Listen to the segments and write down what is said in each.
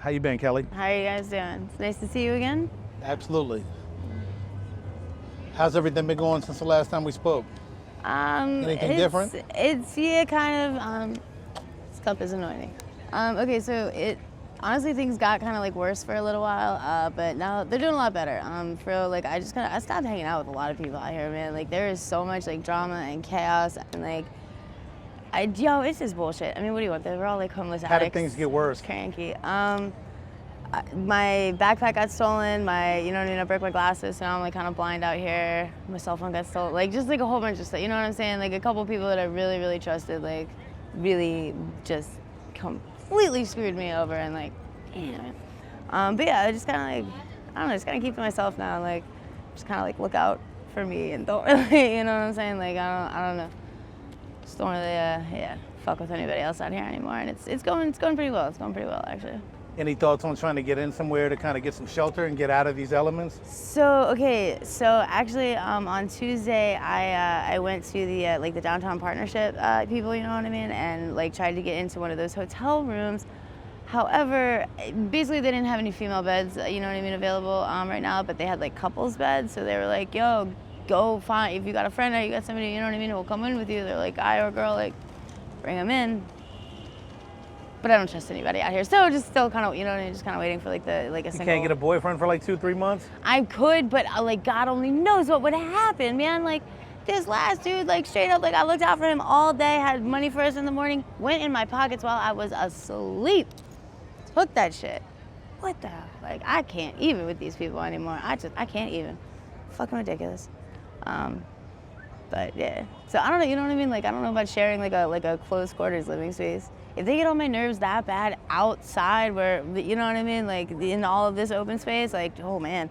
How you been, Kelly? How are you guys doing? It's nice to see you again. Absolutely. How's everything been going since the last time we spoke? Anything different? It's yeah, kind of. This cup is annoying. Okay, so honestly things got kind of like worse for a little while, but now they're doing a lot better. I stopped hanging out with a lot of people out here, man. Like there is so much like drama and chaos and like. It's just bullshit. I mean, what do you want? We're all like homeless addicts. How did things get worse? Cranky. My backpack got stolen. I broke my glasses, so now I'm like kind of blind out here. My cell phone got stolen. Like just like a whole bunch of stuff. You know what I'm saying? Like a couple people that I really, really trusted, like really just completely screwed me over and like, but yeah, I just kind of like, I don't know, just kind of keep to myself now. Like, just kind of like look out for me and don't really, you know what I'm saying? Like I don't know. Just don't really, fuck with anybody else out here anymore, and it's going pretty well. It's going pretty well, actually. Any thoughts on trying to get in somewhere to kind of get some shelter and get out of these elements? So actually, on Tuesday, I went to the downtown partnership people, you know what I mean, and like tried to get into one of those hotel rooms. However, basically they didn't have any female beds, you know what I mean, available right now, but they had like couples beds, so they were like, yo, go find, if you got a friend or you got somebody, you know what I mean, who will come in with you. They're like, guy or girl, like, bring them in. But I don't trust anybody out here. So just still kind of, you know what I mean, just kind of waiting for like a single. You can't get a boyfriend for like 2-3 months? I could, but like God only knows what would happen, man. Like this last dude, like straight up, like I looked out for him all day, had money for us in the morning, went in my pockets while I was asleep. Took that shit. What the hell? Like I can't even with these people anymore. I can't even. Fucking ridiculous. But yeah, so I don't know, you know what I mean? Like, I don't know about sharing like a close quarters living space. If they get on my nerves that bad outside where, you know what I mean? Like in all of this open space, like, oh man.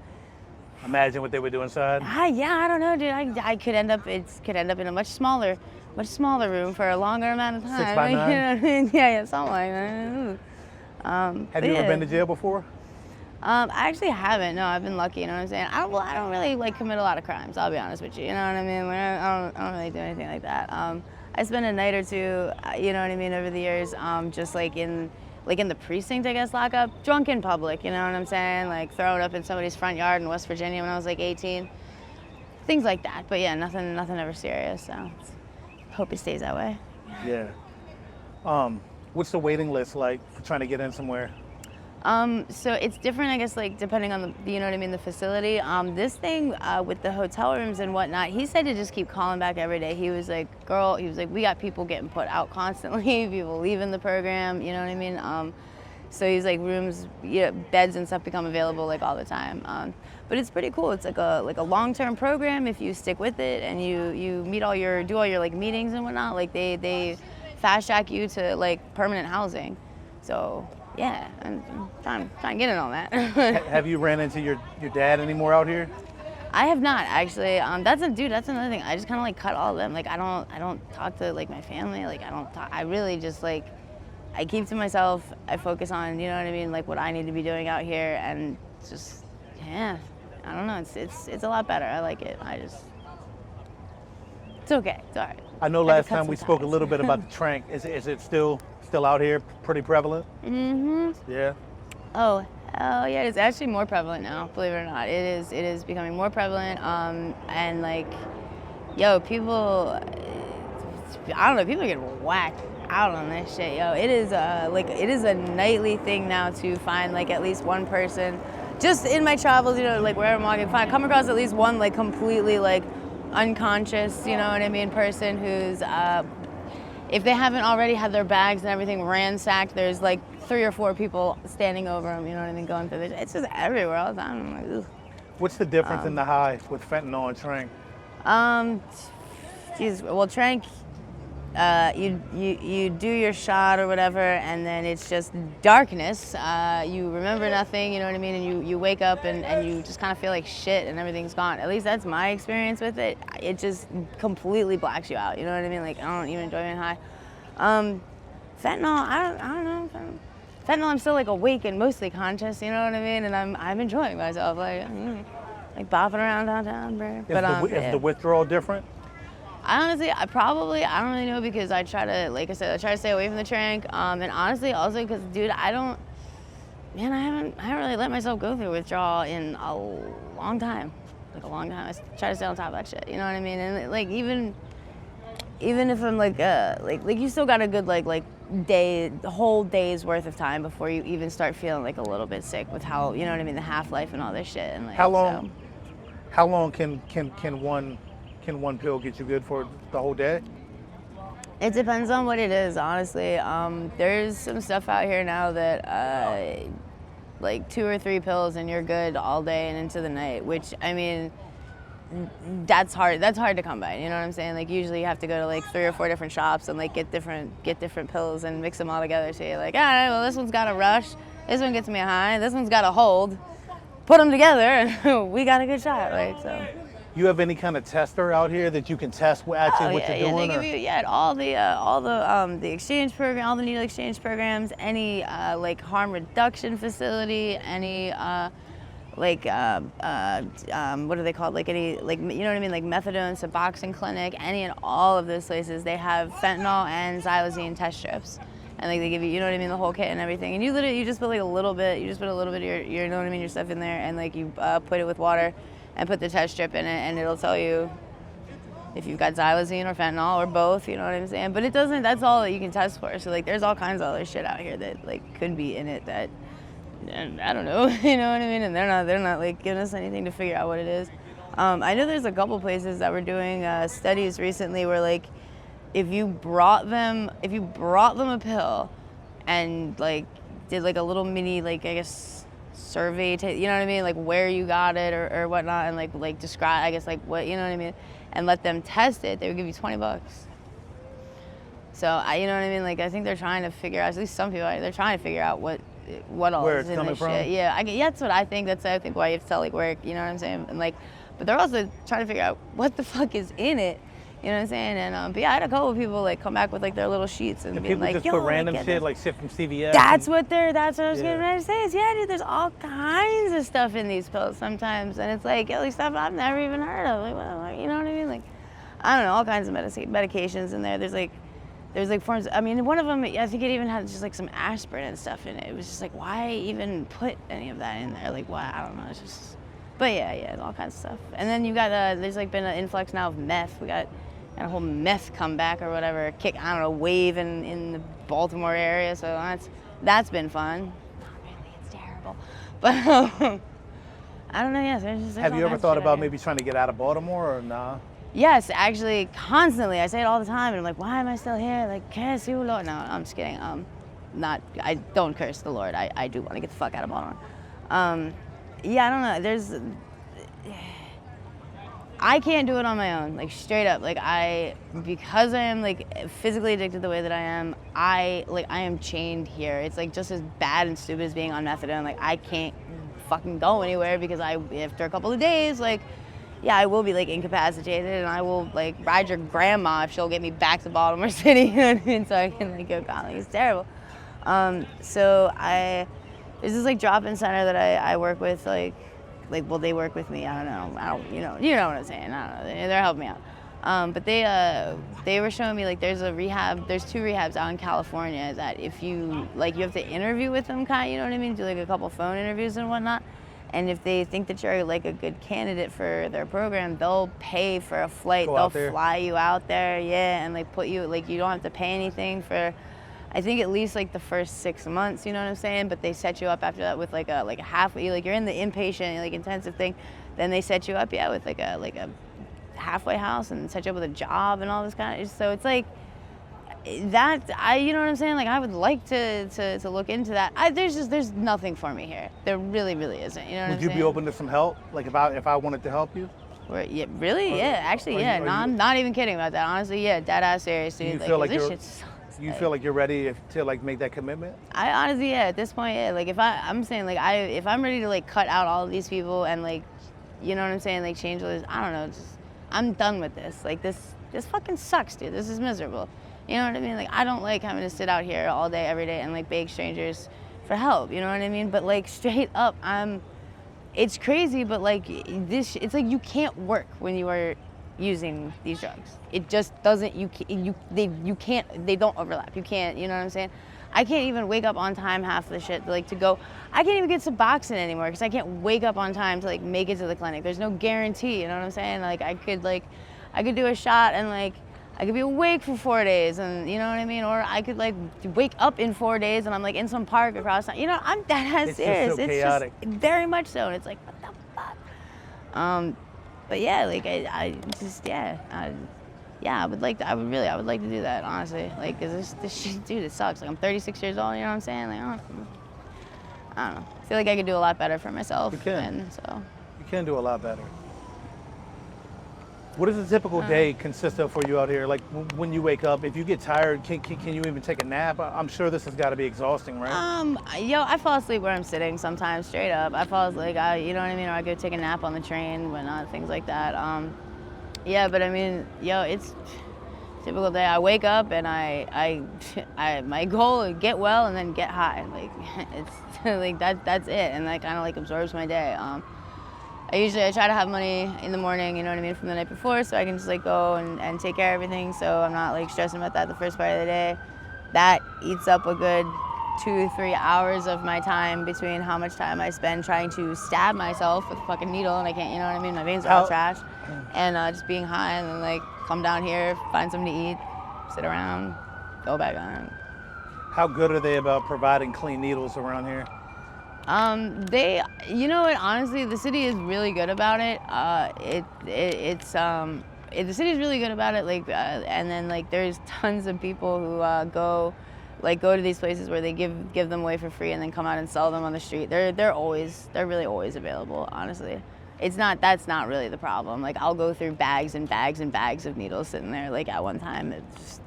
Imagine what they would do inside. Yeah, I don't know, dude. I could end up in a much smaller room for a longer amount of time. 6 by 9? You know what I mean? Yeah, something like that. Have you ever been to jail before? I actually haven't. No, I've been lucky. You know what I'm saying? I don't really like commit a lot of crimes. I'll be honest with you. You know what I mean? I don't really do anything like that. I spent a night or two. You know what I mean? Over the years, just like in the precinct, I guess, lockup, drunk in public. You know what I'm saying? Like throwing up in somebody's front yard in West Virginia when I was like 18. Things like that. But yeah, nothing ever serious. So hope it stays that way. Yeah. What's the waiting list like for trying to get in somewhere? So it's different, I guess, like depending on the, you know what I mean, the facility. This thing with the hotel rooms and whatnot, he said to just keep calling back every day. He was like, we got people getting put out constantly, people leaving the program, you know what I mean? So he's like rooms, beds and stuff become available like all the time. But it's pretty cool. It's like a long-term program if you stick with it and you do all your like meetings and whatnot. Like they fast track you to like permanent housing. So. Yeah, I'm trying to get in on that. Have you ran into your dad anymore out here? I have not actually. That's another thing. I just kind of like cut all of them. Like I don't talk to like my family. Like I really just like, I keep to myself. I focus on, you know what I mean, like what I need to be doing out here, and just I don't know. It's a lot better. I like it. It's okay. It's all right. I know last time we spoke a little bit about the tranq. Is it still out here, pretty prevalent? Mm-hmm. Yeah. Oh, hell yeah, it's actually more prevalent now, believe it or not. It is becoming more prevalent, and like, people, I don't know, people are getting whacked out on this shit, It is a nightly thing now to find like at least one person, just in my travels, like wherever I'm walking, come across at least one like completely like unconscious, you know what I mean, person who's, if they haven't already had their bags and everything ransacked, there's like 3 or 4 people standing over them, you know what I mean, going through it's just everywhere all the time. I'm like, ugh. What's the difference in the high with fentanyl and tranq? Well, tranq, you do your shot or whatever, and then it's just darkness. You remember nothing, you know what I mean, and you wake up and you just kind of feel like shit and everything's gone. At least that's my experience with it. It just completely blacks you out, you know what I mean? Like, I don't even enjoy being high. Fentanyl, I don't know. Fentanyl, I'm still like awake and mostly conscious, you know what I mean? And I'm enjoying myself, like bopping around downtown, bro. Is the withdrawal different? I don't really know, because I try to, like I said, I try to stay away from the tranq. And honestly, also because, dude, man, I haven't really let myself go through withdrawal in a long time, like a long time. I try to stay on top of that shit. You know what I mean? And like even if I'm like you still got a good whole day's worth of time before you even start feeling like a little bit sick with how, you know what I mean, the half-life and all this shit. And like, How long can one pill get you good for the whole day? It depends on what it is, honestly. There's some stuff out here now that like 2 or 3 pills and you're good all day and into the night, which, I mean, that's hard to come by, you know what I'm saying? Like, usually you have to go to like 3 or 4 different shops and like get different pills and mix them all together. So you're like, all right, well, this one's got a rush, this one gets me a high, this one's got a hold. Put them together and we got a good shot, like, so. You have any kind of tester out here that you can test actually what you're doing? They give you all the exchange program, all the needle exchange programs, any like harm reduction facility, any what are they called? Like any, like, you know what I mean? Like methadone, Suboxone clinic, any and all of those places, they have fentanyl and xylazine test strips. And like they give you, you know what I mean, the whole kit and everything. And you just put like a little bit, of your, you know what I mean, your stuff in there, and like you put it with water and put the test strip in it, and it'll tell you if you've got xylazine or fentanyl or both, you know what I'm saying? But it doesn't, that's all that you can test for. So like there's all kinds of other shit out here that like could be in it that, I don't know, you know what I mean? And they're not like giving us anything to figure out what it is. I know there's a couple places that were doing studies recently where like, if you brought them a pill and like did like a little mini, like, I guess, survey, you know what I mean, like where you got it or whatnot, and like describe, I guess, like what, you know what I mean, and let them test it, they would give you $20. So you know what I mean, like I think they're trying to figure out, at least some people, they're trying to figure out what all where is it's in coming this from. shit. Yeah, that's what I think. That's I think why you have to tell like where, you know what I'm saying, and like, but they're also trying to figure out what the fuck is in it. You know what I'm saying? And but yeah, I had a couple of people like come back with like their little sheets and be people like, just yo, put random like, shit like shit from CVS. That's what I was getting ready to say. Is, yeah, dude, there's all kinds of stuff in these pills sometimes, and it's like at least stuff I've never even heard of. Like, well, you know what I mean? Like, I don't know, all kinds of medications in there. There's like forms. I mean, one of them, I think it even had just like some aspirin and stuff in it. It was just like, why even put any of that in there? Like, why? I don't know. It's just, but yeah, all kinds of stuff. And then you got there's like been an influx now of meth. We got a whole meth comeback or whatever, wave in the Baltimore area. So that's been fun. Not really, it's terrible. But I don't know. Yes, there's Have you ever thought about maybe trying to get out of Baltimore or nah? Yes, actually, constantly. I say it all the time, and I'm like, why am I still here? Like, curse you, Lord. No, I'm just kidding. I don't curse the Lord. I do want to get the fuck out of Baltimore. Yeah, I don't know. I can't do it on my own, like straight up. Like because I am like physically addicted the way that I am, I am chained here. It's like just as bad and stupid as being on methadone. Like I can't fucking go anywhere because after a couple of days, like, yeah, I will be like incapacitated, and I will like ride your grandma if she'll get me back to Baltimore City, you know what I mean? So I can like go calling. It's terrible. So there's this like drop-in center that I work with, well, they work with me. I don't know. You know what I'm saying. I don't know. They're helping me out. But they were showing me like there's 2 rehabs out in California that if you you have to interview with them, you know what I mean? Do like a couple phone interviews and whatnot. And if they think that you're like a good candidate for their program, they'll pay for a flight. They'll fly you out there, yeah, and like put you, like, you don't have to pay anything for, I think, at least like the first 6 months, you know what I'm saying? But they set you up after that with like a halfway, like you're in the inpatient, like intensive thing. Then they set you up, yeah, with like a halfway house and set you up with a job and all this kind of. So it's like that. You know what I'm saying? Like I would like to look into that. There's nothing for me here. There really isn't. You know what I'm saying? Would you be open to some help? Like if I wanted to help you? Yeah, really? Yeah, actually, yeah. No, I'm not even kidding about that. Honestly, yeah, dead ass serious, dude. You feel like you're ready to like make that commitment? I honestly, yeah, at this point, yeah. Like if I'm saying like if I'm ready to like cut out all of these people and like, you know what I'm saying, like change all this, I don't know, I'm done with this. Like this fucking sucks, dude. This is miserable. You know what I mean? Like I don't like having to sit out here all day, every day and like beg strangers for help. You know what I mean? But like straight up, it's crazy, but like it's like you can't work when you are using these drugs. It just doesn't, you can't, they don't overlap. You can't, you know what I'm saying? I can't even wake up on time half the shit, like to go, I can't even get Suboxone anymore because I can't wake up on time to like make it to the clinic. There's no guarantee, you know what I'm saying? Like I could do a shot and like, I could be awake for 4 days and you know what I mean? Or I could like wake up in 4 days and I'm like in some park across town. You know, I'm dead ass serious. Just so chaotic. It's just very much so. And it's like, what the fuck? But yeah, like I just, yeah, I would like to do that, honestly. Like, cause this shit, dude, it sucks. Like I'm 36 years old, you know what I'm saying? Like, I don't know. I feel like I could do a lot better for myself. You can. And so. You can do a lot better. What does a typical day consist of for you out here? Like when you wake up, if you get tired, can you even take a nap? I'm sure this has got to be exhausting, right? I fall asleep where I'm sitting sometimes, straight up. I fall asleep, you know what I mean? Or I go take a nap on the train, whatnot, things like that. Yeah, but I mean, it's a typical day. I wake up and my goal is get well and then get high. Like it's like that's it, and that kind of like absorbs my day. I try to have money in the morning, you know what I mean, from the night before, so I can just like go and take care of everything, so I'm not like stressing about that the first part of the day. That eats up a good 2 to 3 hours of my time between how much time I spend trying to stab myself with a fucking needle, and I can't, you know what I mean, my veins are all trash, and just being high, and then like come down here, find something to eat, sit around, go back on. How good are they about providing clean needles around here? You know what, honestly, the city is really good about it. The city is really good about it, like, and then like there's tons of people who go to these places where they give them away for free and then come out and sell them on the street. They're really always available, honestly. That's not really the problem. Like I'll go through bags and bags and bags of needles sitting there, like at one time. It's just,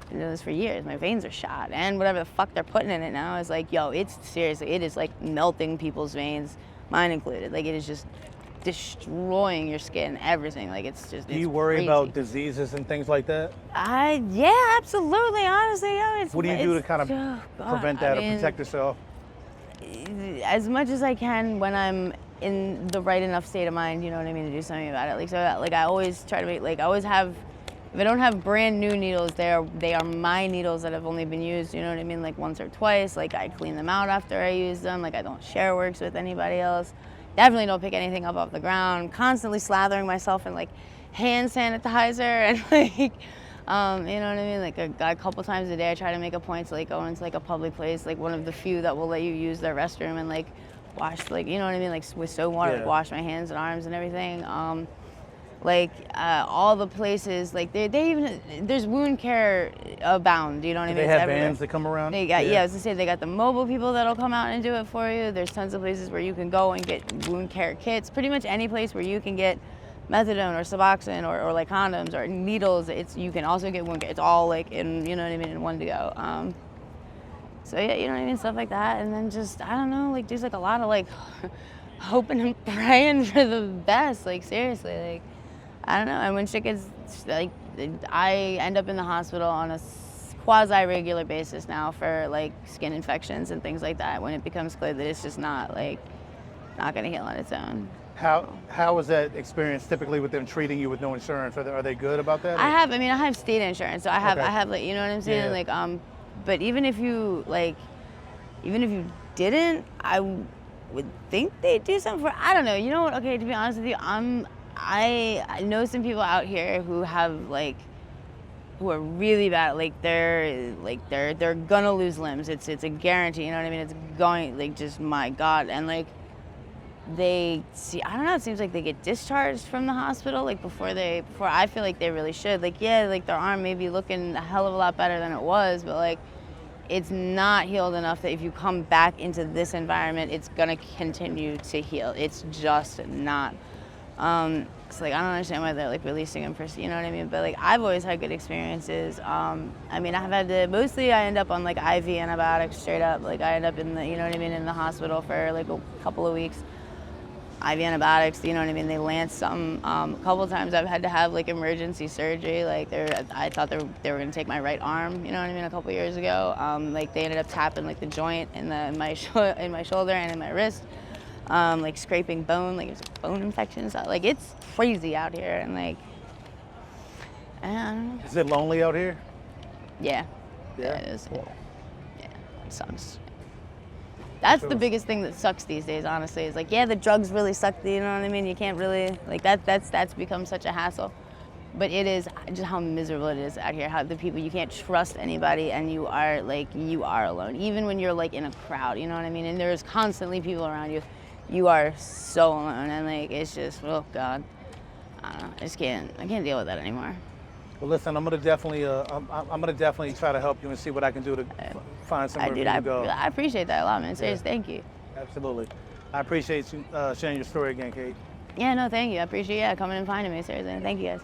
I've been doing this for years. My veins are shot, and whatever the fuck they're putting in it now is like, it is like melting people's veins, mine included. Like it is just destroying your skin, everything. Like it's Do you worry about diseases and things like that? Yeah, absolutely. Honestly, what do you do to kind of prevent that or protect yourself? As much as I can when I'm in the right enough state of mind, you know what I mean, to do something about it. Like so, like I always try to make, like I always have. If I don't have brand new needles, they are my needles that have only been used, you know what I mean, like once or twice. Like I clean them out after I use them. Like I don't share works with anybody else. Definitely don't pick anything up off the ground. Constantly slathering myself in like hand sanitizer and like, you know what I mean? Like a couple times a day I try to make a point to like go into like a public place, like one of the few that will let you use their restroom and like wash, like, you know what I mean? Like with soap and water, like wash my hands and arms and everything. All the places, like they even, there's wound care abound, you know what I mean? They have vans that come around? They got, I was gonna say, they got the mobile people that'll come out and do it for you. There's tons of places where you can go and get wound care kits. Pretty much any place where you can get methadone or Suboxone or like condoms or needles, you can also get wound care. It's all like in, you know what I mean, in one to go. So yeah, you know what I mean, stuff like that. And then just, I don't know, like there's like a lot of like hoping and praying for the best, like seriously, like, I don't know, and when shit gets, like, I end up in the hospital on a quasi-regular basis now for, like, skin infections and things like that when it becomes clear that it's just not gonna heal on its own. How was that experience typically with them treating you with no insurance? Are they good about that? I have state insurance, so I have, like, you know what I'm saying? Yeah. Like, but even if you didn't, I would think they'd do something for, I don't know, you know what, okay, to be honest with you, I know some people out here who have who are really bad. They're gonna lose limbs. It's a guarantee. You know what I mean? It's going just my God. And I don't know. It seems like they get discharged from the hospital before I feel like they really should. Their arm may be looking a hell of a lot better than it was, but it's not healed enough that if you come back into this environment, it's gonna continue to heal. It's just not. So I don't understand why they're releasing them you know what I mean? But I've always had good experiences. I mean, I've had to, mostly I end up on IV antibiotics straight up. I end up in the, you know what I mean, in the hospital for a couple of weeks. IV antibiotics, you know what I mean? They lance some. A couple of times I've had to have emergency surgery. I thought they were gonna take my right arm, you know what I mean, a couple of years ago. They ended up tapping the joint in my shoulder and in my wrist. Scraping bone, it's bone infections. It's crazy out here, and And Is it lonely out here? yeah, Yeah? it is. Yeah, it sucks. That's the Sure. biggest thing that sucks these days, honestly. Is like, yeah, the drugs really suck. You know what I mean? You can't really like that. That's become such a hassle. But it is just how miserable it is out here. How the people, you can't trust anybody, and you are alone. Even when you're like in a crowd, you know what I mean? And there's constantly people around you. You are so alone, and like it's just, oh God, I don't know. I can't deal with that anymore. Well, listen, I'm gonna definitely try to help you and see what I can do to find somewhere for you to go. I appreciate that a lot, man. Seriously, thank you. Absolutely. I appreciate you sharing your story again, Kate. Yeah, no, thank you. I appreciate coming and finding me. Seriously, thank you guys.